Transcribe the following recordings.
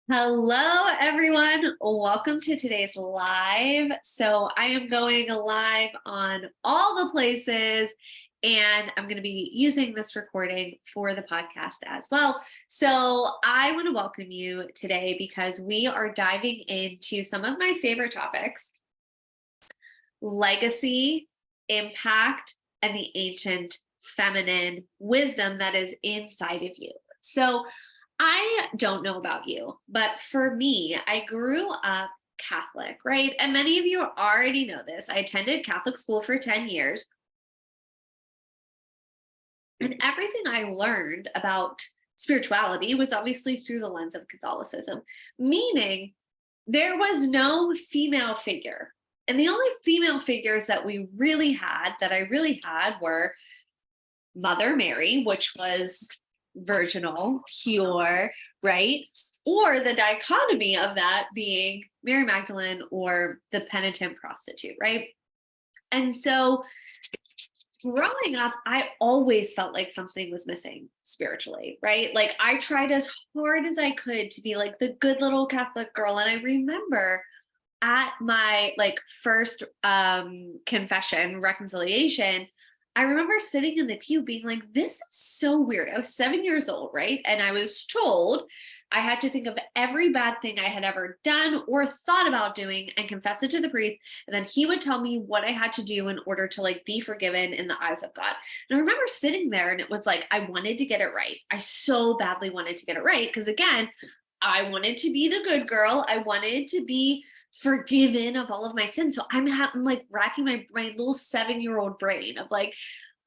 Hello, everyone. Welcome to today's live. So, I am going live on all the places, and I'm going to be using this recording for the podcast as well. So, I want to welcome you today because we are diving into some of my favorite topics: legacy, impact, and the ancient feminine wisdom that is inside of you. So, I don't know about you, but for me, I grew up Catholic, right? And many of you already know this. I attended Catholic school for 10 years, and everything I learned about spirituality was obviously through the lens of Catholicism, meaning there was no female figure. And the only female figures that I really had were Mother Mary, which was virginal, pure, right? Or the dichotomy of that being Mary Magdalene or the penitent prostitute, right? And so growing up, I always felt like something was missing spiritually, right? Like I tried as hard as I could to be like the good little Catholic girl. And I remember at my first confession reconciliation, I remember sitting in the pew being like, this is so weird. I was 7 years old, right? And I was told I had to think of every bad thing I had ever done or thought about doing and confess it to the priest. And then he would tell me what I had to do in order to be forgiven in the eyes of God. And I remember sitting there and it was like, I wanted to get it right. I so badly wanted to get it right. Because again, I wanted to be the good girl. I wanted to be forgiven of all of my sins. So I'm racking my little 7-year-old brain of like,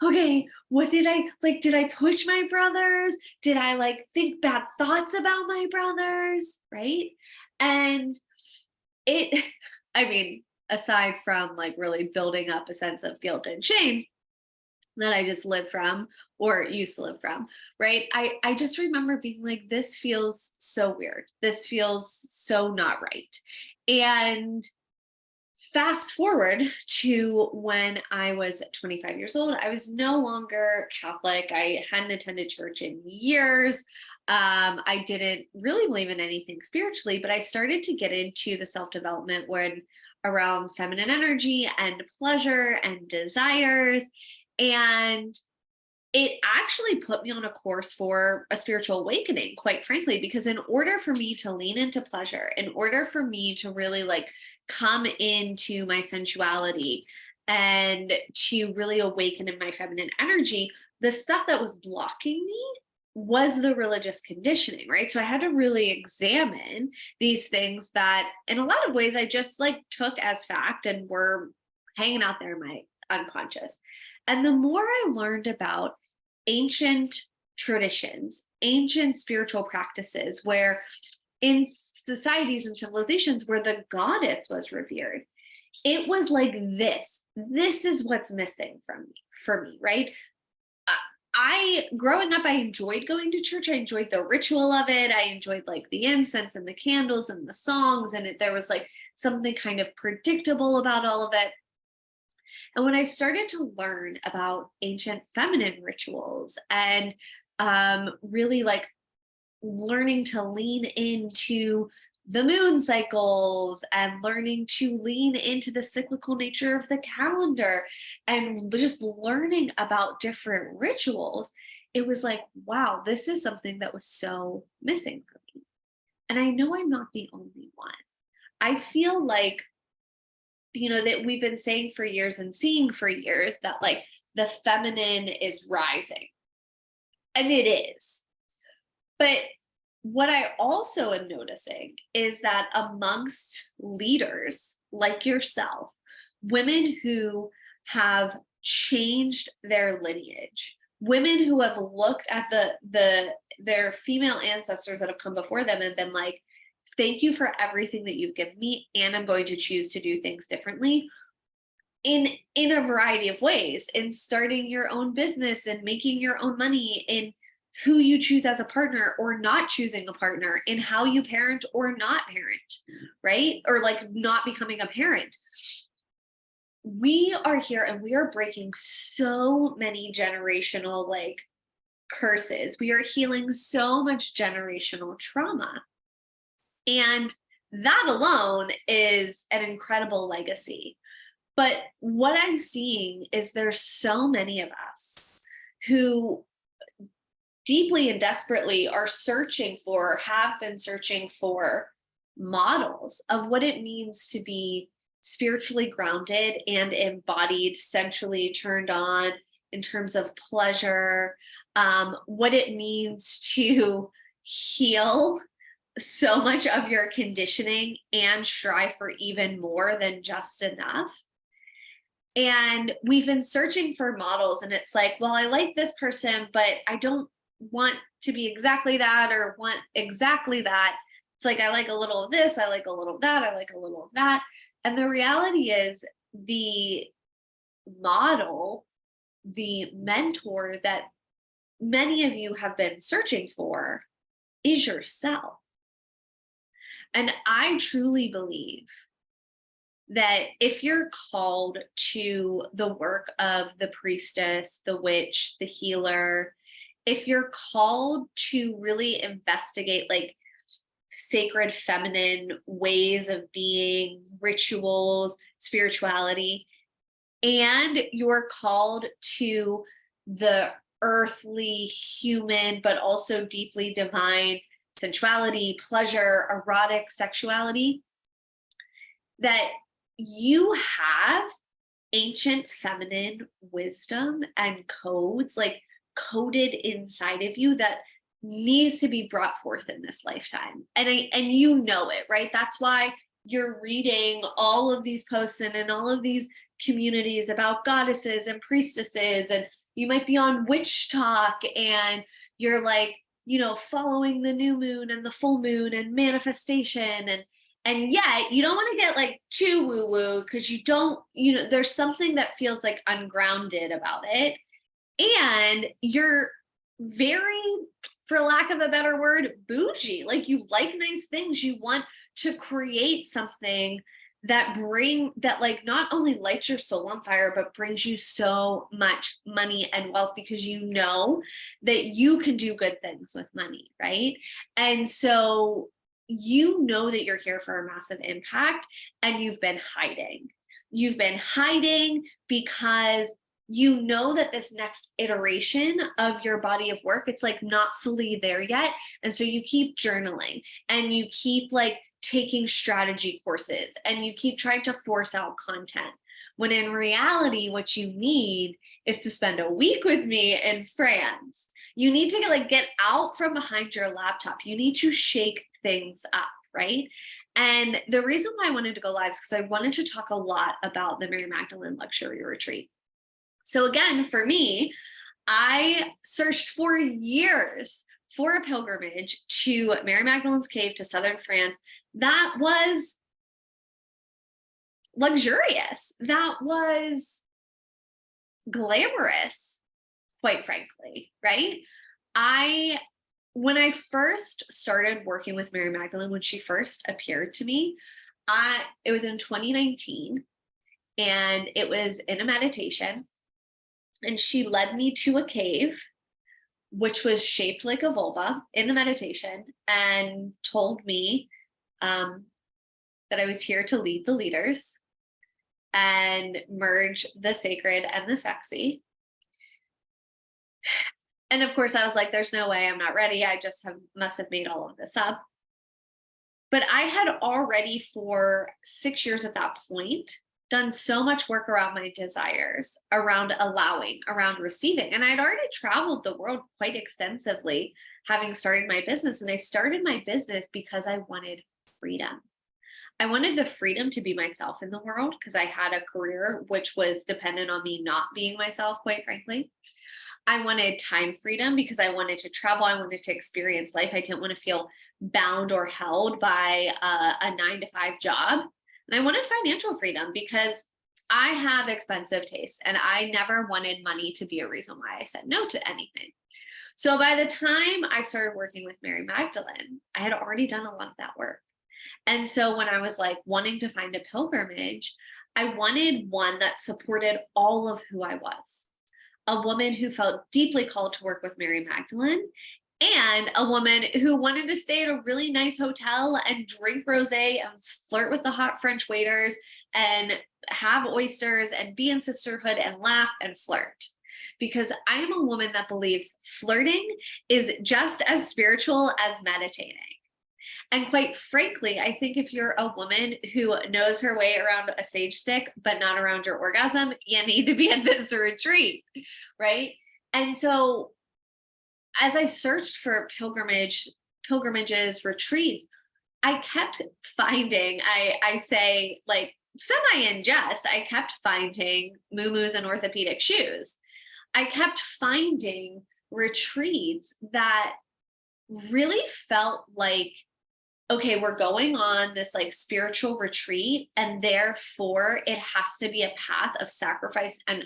okay, what did I like? Did I push my brothers? Did I think bad thoughts about my brothers? Right. And it, I mean, aside from really building up a sense of guilt and shame that I just live from or used to live from, right? I just remember being like, this feels so weird. This feels so not right. And fast forward to when I was 25 years old, I was no longer Catholic. I hadn't attended church in years. I didn't really believe in anything spiritually, but I started to get into the self-development when around feminine energy and pleasure and desires. And it actually put me on a course for a spiritual awakening, quite frankly, because in order for me to lean into pleasure, in order for me to really come into my sensuality and to really awaken in my feminine energy, the stuff that was blocking me was the religious conditioning, right? So I had to really examine these things that in a lot of ways I just took as fact and were hanging out there in my unconscious. And the more I learned about ancient traditions, ancient spiritual practices, where in societies and civilizations where the goddess was revered, it was like this is what's missing for me, right? I growing up, I enjoyed going to church. I enjoyed the ritual of it. I enjoyed the incense and the candles and the songs, and there was something kind of predictable about all of it. And when I started to learn about ancient feminine rituals and really learning to lean into the moon cycles and learning to lean into the cyclical nature of the calendar and just learning about different rituals, it was like, wow, this is something that was so missing for me. And I know I'm not the only one. I feel like that we've been saying for years and seeing for years that the feminine is rising. And it is. But what I also am noticing is that amongst leaders like yourself, women who have changed their lineage, women who have looked at their female ancestors that have come before them and been like, thank you for everything that you've given me, and I'm going to choose to do things differently in a variety of ways, in starting your own business and making your own money, in who you choose as a partner or not choosing a partner, in how you parent or not parent, right? Or not becoming a parent. We are here and we are breaking so many generational curses. We are healing so much generational trauma. And that alone is an incredible legacy. But what I'm seeing is there's so many of us who deeply and desperately are searching for, have been searching for models of what it means to be spiritually grounded and embodied, sensually turned on in terms of pleasure, what it means to heal so much of your conditioning and strive for even more than just enough. And we've been searching for models, and it's like, well, I like this person, but I don't want to be exactly that or want exactly that. It's like, I like a little of this, I like a little of that, I like a little of that. And the reality is, the model, the mentor that many of you have been searching for is yourself. And I truly believe that if you're called to the work of the priestess, the witch, the healer, if you're called to really investigate like sacred feminine ways of being, rituals, spirituality, and you're called to the earthly, human, but also deeply divine sensuality, pleasure, erotic sexuality, that you have ancient feminine wisdom and codes like coded inside of you that needs to be brought forth in this lifetime. And you know it, right? That's why you're reading all of these posts and in all of these communities about goddesses and priestesses, and you might be on witch talk and you're like, following the new moon and the full moon and manifestation, and yet you don't want to get like too woo woo, because you don't, there's something that feels like ungrounded about it. And you're very, for lack of a better word, bougie. Like, you like nice things. You want to create something that like not only lights your soul on fire, but brings you so much money and wealth, because you know that you can do good things with money, right? And so you know that you're here for a massive impact, and you've been hiding. You've been hiding because you know that this next iteration of your body of work, it's like not fully there yet. And so you keep journaling and you keep like taking strategy courses and you keep trying to force out content, when in reality, what you need is to spend a week with me in France. You need to like get out from behind your laptop. You need to shake things up, right? And the reason why I wanted to go live is because I wanted to talk a lot about the Mary Magdalene Luxury Retreat. So again, for me, I searched for years for a pilgrimage to Mary Magdalene's cave to southern France that was luxurious, that was glamorous, quite frankly, right? When I first started working with Mary Magdalene, when she first appeared to me, it was in 2019, and it was in a meditation, and she led me to a cave which was shaped like a vulva in the meditation, and told me that I was here to lead the leaders and merge the sacred and the sexy. And of course I was like, there's no way, I'm not ready. I just must have made all of this up. But I had already for 6 years at that point done so much work around my desires, around allowing, around receiving. And I'd already traveled the world quite extensively, having started my business. And I started my business because I wanted freedom. I wanted the freedom to be myself in the world, because I had a career which was dependent on me not being myself, quite frankly. I wanted time freedom because I wanted to travel. I wanted to experience life. I didn't want to feel bound or held by a 9-to-5 job. And I wanted financial freedom because I have expensive tastes, and I never wanted money to be a reason why I said no to anything. So by the time I started working with Mary Magdalene, I had already done a lot of that work. And so when I was like wanting to find a pilgrimage, I wanted one that supported all of who I was. A woman who felt deeply called to work with Mary Magdalene, and a woman who wanted to stay at a really nice hotel and drink rosé and flirt with the hot French waiters and have oysters and be in sisterhood and laugh and flirt. Because I am a woman that believes flirting is just as spiritual as meditating. And quite frankly, I think if you're a woman who knows her way around a sage stick, but not around your orgasm, you need to be at this retreat, right? And so as I searched for pilgrimages, retreats, I kept finding, I say like semi in jest, I kept finding muumuus and orthopedic shoes. I kept finding retreats that really felt like, okay, we're going on this like spiritual retreat, and therefore it has to be a path of sacrifice and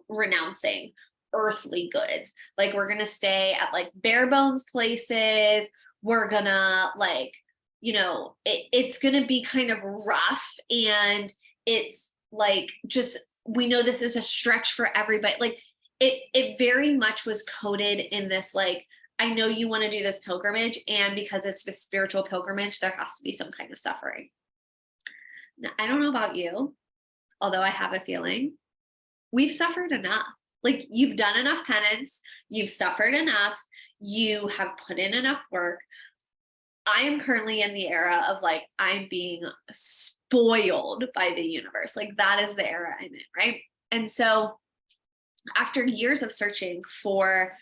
renouncing earthly goods. Like we're going to stay at like bare bones places. We're going to like, it's going to be kind of rough, and it's like, just, we know this is a stretch for everybody. Like it very much was coded in this, like, I know you want to do this pilgrimage, and because it's a spiritual pilgrimage, there has to be some kind of suffering. Now, I don't know about you, although I have a feeling we've suffered enough. Like you've done enough penance, you've suffered enough, you have put in enough work. I am currently in the era of like, I'm being spoiled by the universe. Like that is the era I'm in, right? And so after years of searching for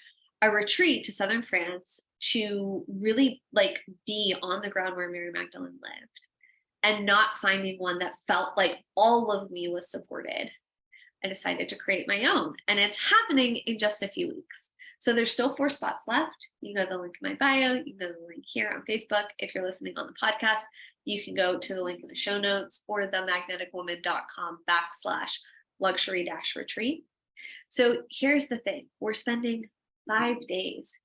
a retreat to southern France to really like be on the ground where Mary Magdalene lived and not finding one that felt like all of me was supported, I decided to create my own, and it's happening in just a few weeks. So there's still 4 spots left. You can go to the link in my bio. You can go to the link here on Facebook. If you're listening on the podcast, you can go to the link in the show notes or themagneticwoman.com/luxury-retreat. So here's the thing. We're spending 5 days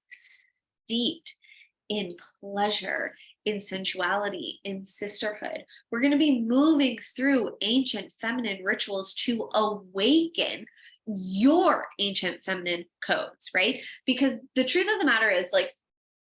steeped in pleasure, in sensuality, in sisterhood. We're going to be moving through ancient feminine rituals to awaken your ancient feminine codes, right? Because the truth of the matter is, like,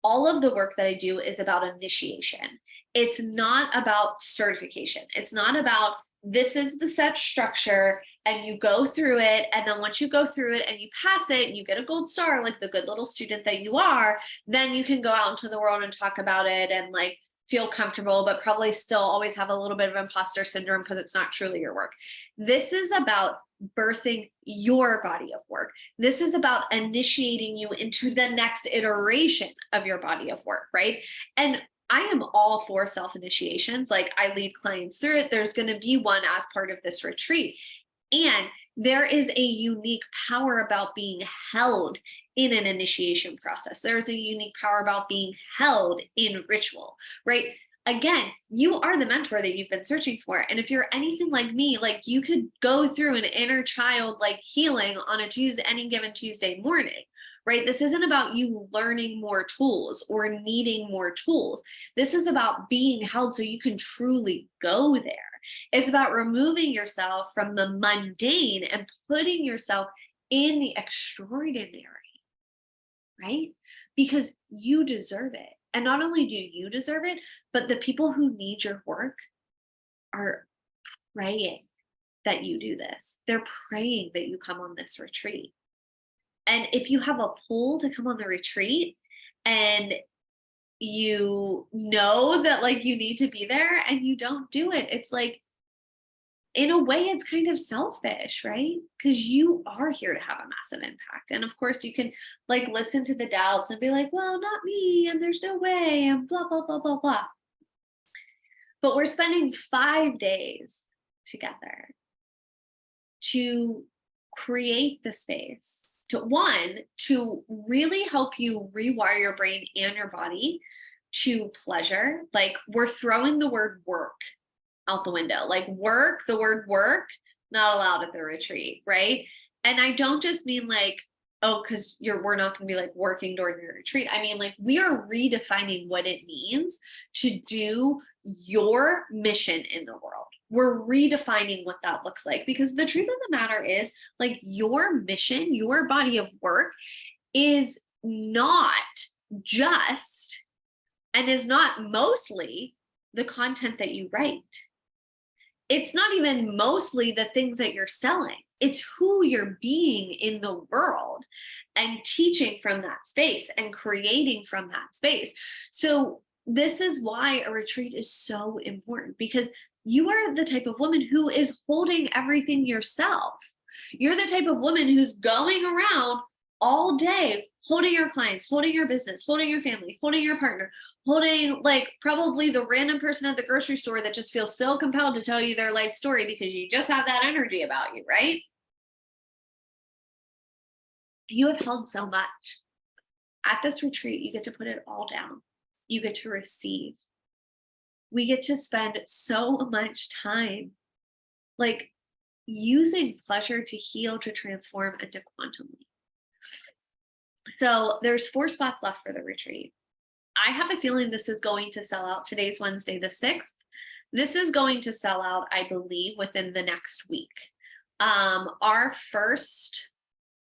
all of the work that I do is about initiation. It's not about certification. It's not about this is the set structure and you go through it. And then once you go through it and you pass it and you get a gold star, like the good little student that you are, then you can go out into the world and talk about it and like feel comfortable, but probably still always have a little bit of imposter syndrome because it's not truly your work. This is about birthing your body of work. This is about initiating you into the next iteration of your body of work, right? And I am all for self-initiations. Like I lead clients through it. There's going to be one as part of this retreat. And there is a unique power about being held in an initiation process. There's a unique power about being held in ritual, right? Again, you are the mentor that you've been searching for. And if you're anything like me, like you could go through an inner child like healing on a Tuesday, any given Tuesday morning, right? This isn't about you learning more tools or needing more tools. This is about being held so you can truly go there. It's about removing yourself from the mundane and putting yourself in the extraordinary, right? Because you deserve it. And not only do you deserve it, but the people who need your work are praying that you do this. They're praying that you come on this retreat. And if you have a pull to come on the retreat and you know that like you need to be there and you don't do it, it's like, in a way, it's kind of selfish, right? Because you are here to have a massive impact. And of course, you can like listen to the doubts and be like, well, not me, and there's no way, and blah, blah, blah, blah, blah. But we're spending 5 days together to create the space to really help you rewire your brain and your body to pleasure. Like we're throwing the word work out the window, like work, the word work, not allowed at the retreat, right? And I don't just mean like, oh, because we're not going to be like working during your retreat. I mean, like we are redefining what it means to do your mission in the world. We're redefining what that looks like, because the truth of the matter is like your mission, your body of work is not just and is not mostly the content that you write. It's not even mostly the things that you're selling. It's who you're being in the world and teaching from that space and creating from that space. So this is why a retreat is so important, because you are the type of woman who is holding everything yourself. You're the type of woman who's going around all day holding your clients, holding your business, holding your family, holding your partner, holding like probably the random person at the grocery store that just feels so compelled to tell you their life story because you just have that energy about you, right? You have held so much. At this retreat, you get to put it all down. You get to receive. We get to spend so much time like using pleasure to heal, to transform, and to quantum leap. So there's 4 spots left for the retreat. I have a feeling this is going to sell out. Today's Wednesday, the 6th. This is going to sell out, I believe, within the next week. Our first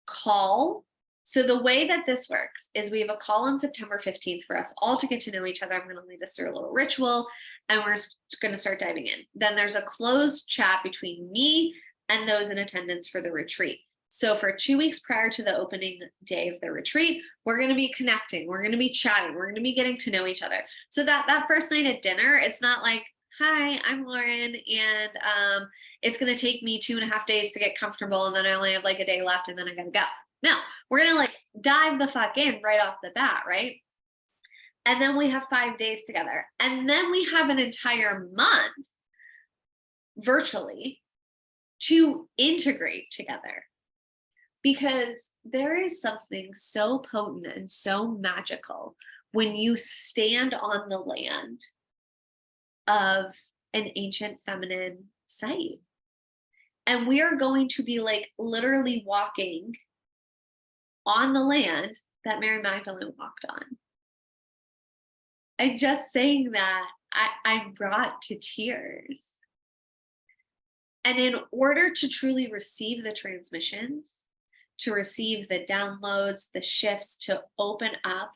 call. So the way that this works is we have a call on September 15th for us all to get to know each other. I'm going to lead us through a little ritual and we're going to start diving in. Then there's a closed chat between me and those in attendance for the retreat. So for 2 weeks prior to the opening day of the retreat, we're going to be connecting. We're going to be chatting. We're going to be getting to know each other. So that first night at dinner, it's not like, hi, I'm Lauren, and it's going to take me 2.5 days to get comfortable, and then I only have like a day left, and then I got to go. No, we're going to like dive the fuck in right off the bat, right? And then we have 5 days together. And then we have an entire month virtually to integrate together. Because there is something so potent and so magical when you stand on the land of an ancient feminine site. And we are going to be like literally walking on the land that Mary Magdalene walked on. And just saying that, I'm brought to tears. And in order to truly receive the transmissions, to receive the downloads, the shifts, to open up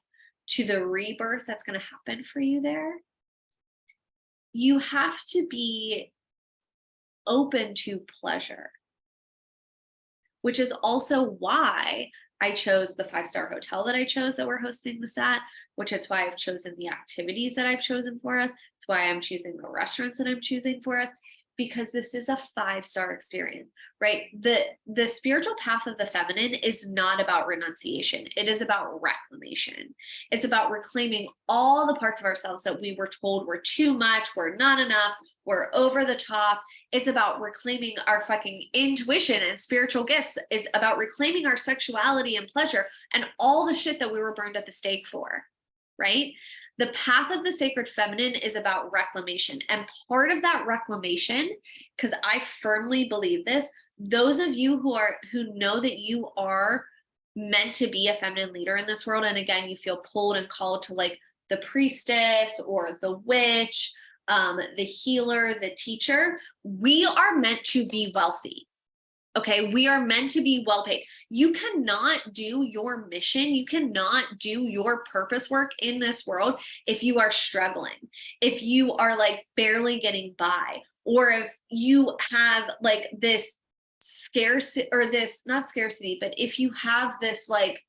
to the rebirth that's going to happen for you there, you have to be open to pleasure, which is also why I chose the 5-star hotel that I chose that we're hosting this at, which is why I've chosen the activities that I've chosen for us. It's why I'm choosing the restaurants that I'm choosing for us, because this is a 5-star experience, right? The spiritual path of the feminine is not about renunciation. It is about reclamation. It's about reclaiming all the parts of ourselves that we were told were too much, were not enough, were over the top. It's about reclaiming our fucking intuition and spiritual gifts. It's about reclaiming our sexuality and pleasure and all the shit that we were burned at the stake for, right? The path of the sacred feminine is about reclamation. And part of that reclamation, because I firmly believe this, those of you who know that you are meant to be a feminine leader in this world, and again, you feel pulled and called to like the priestess or the witch, the healer, the teacher, we are meant to be wealthy. Okay, we are meant to be well paid. You cannot do your mission. You cannot do your purpose work in this world if you are struggling, if you are like barely getting by, or if you have like this scarcity, or this, not scarcity, but if you have this like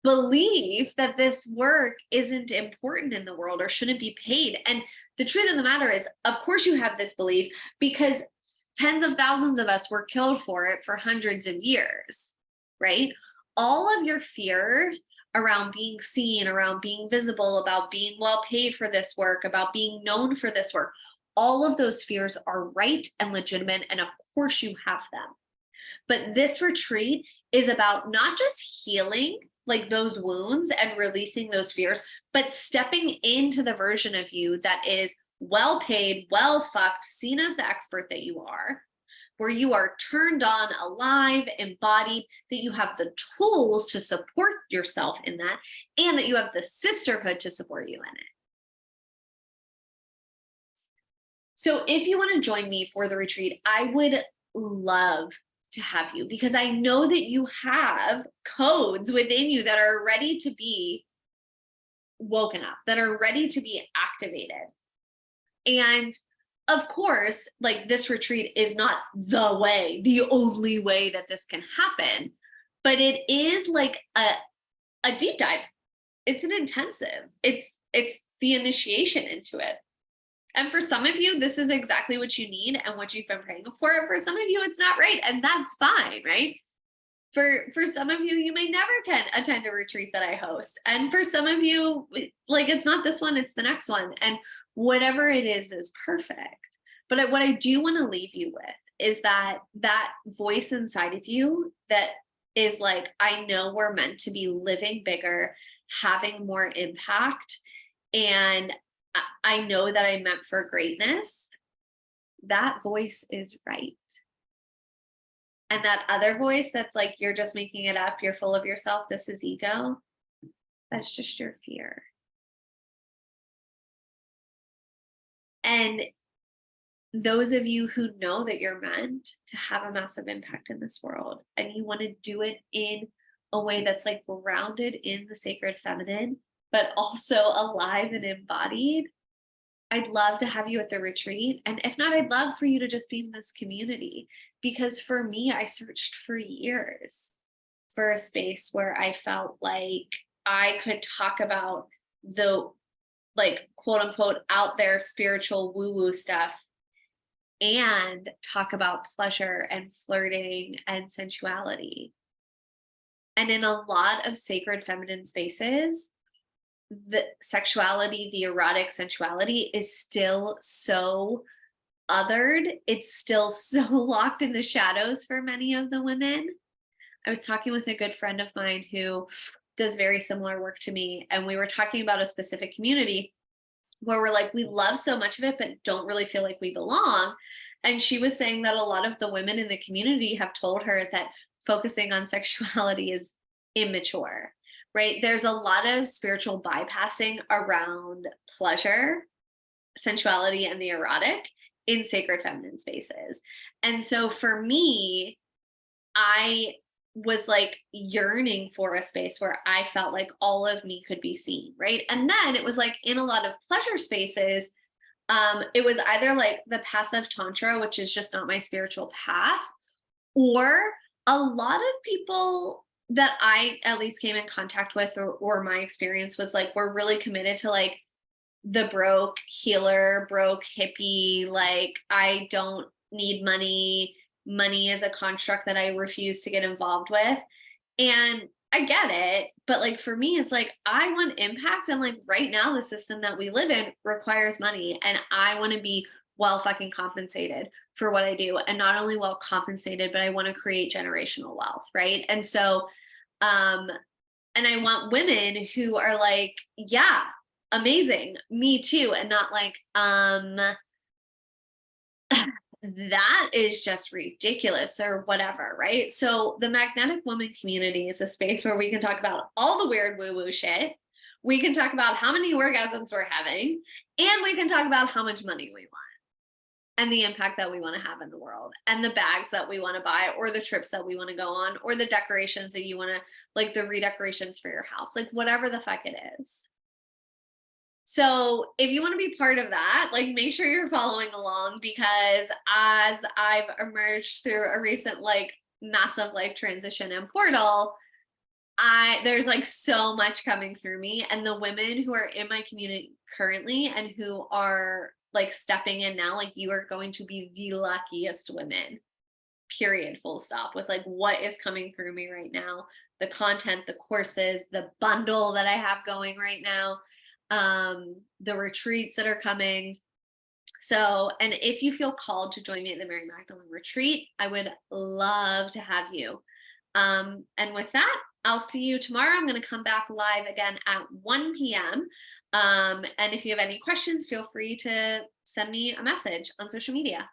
belief that this work isn't important in the world or shouldn't be paid. And the truth of the matter is, of course you have this belief because tens of thousands of us were killed for it for hundreds of years, right? All of your fears around being seen, around being visible, about being well paid for this work, about being known for this work, all of those fears are right and legitimate, and of course you have them. But this retreat is about not just healing like those wounds and releasing those fears, but stepping into the version of you that is well paid, well fucked, seen as the expert that you are, where you are turned on, alive, embodied, that you have the tools to support yourself in that, and that you have the sisterhood to support you in it. So if you want to join me for the retreat, I would love to have you, because I know that you have codes within you that are ready to be woken up, that are ready to be activated. And of course, like, this retreat is not the only way that this can happen, but it is like a deep dive. It's an intensive. It's the initiation into it. And for some of you, this is exactly what you need and what you've been praying for. And for some of you, it's not right, and that's fine, right? For some of you, you may never attend a retreat that I host, and for some of you, like, it's not this one, it's the next one, and whatever it is perfect. But what I do want to leave you with is that voice inside of you that is like, I know we're meant to be living bigger, having more impact, and I know that I'm meant for greatness. That voice is right. And that other voice that's like, you're just making it up, you're full of yourself, this is ego, that's just your fear. And those of you who know that you're meant to have a massive impact in this world, and you want to do it in a way that's like grounded in the sacred feminine, but also alive and embodied, I'd love to have you at the retreat. And if not, I'd love for you to just be in this community. Because for me, I searched for years for a space where I felt like I could talk about the, like, quote unquote, out there spiritual woo woo stuff and talk about pleasure and flirting and sensuality. And in a lot of sacred feminine spaces, the sexuality, the erotic sensuality is still so othered. It's still so locked in the shadows for many of the women. I was talking with a good friend of mine who does very similar work to me, and we were talking about a specific community where we're like, we love so much of it, but don't really feel like we belong. And she was saying that a lot of the women in the community have told her that focusing on sexuality is immature, right? There's a lot of spiritual bypassing around pleasure, sensuality, and the erotic in sacred feminine spaces. And so for me, I was like yearning for a space where I felt like all of me could be seen, right? And then it was like in a lot of pleasure spaces, it was either like the path of Tantra, which is just not my spiritual path, or a lot of people that I at least came in contact with, or my experience was like, we're really committed to like the broke healer, broke hippie, like, I don't need money. Money is a construct that I refuse to get involved with. And I get it, but like for me, it's like, I want impact. And like right now, the system that we live in requires money. And I want to be well fucking compensated for what I do. And not only well compensated, but I want to create generational wealth. Right. And so, and I want women who are like, yeah, amazing, me too. And not like, that is just ridiculous or whatever, right? So the magnetic woman community is a space where we can talk about all the weird woo-woo shit. We can talk about how many orgasms we're having, and we can talk about how much money we want and the impact that we want to have in the world, and the bags that we want to buy, or the trips that we want to go on, or the decorations that you want to, like the redecorations for your house, like whatever the fuck it is. So if you want to be part of that, like, make sure you're following along, because as I've emerged through a recent like massive life transition and portal, there's like so much coming through me, and the women who are in my community currently and who are like stepping in now, like, you are going to be the luckiest women, period, full stop, with like what is coming through me right now, the content, the courses, the bundle that I have going right now, the retreats that are coming. So, and if you feel called to join me at the Mary Magdalene retreat, I would love to have you. And with that, I'll see you tomorrow. I'm going to come back live again at 1 p.m. And if you have any questions, feel free to send me a message on social media.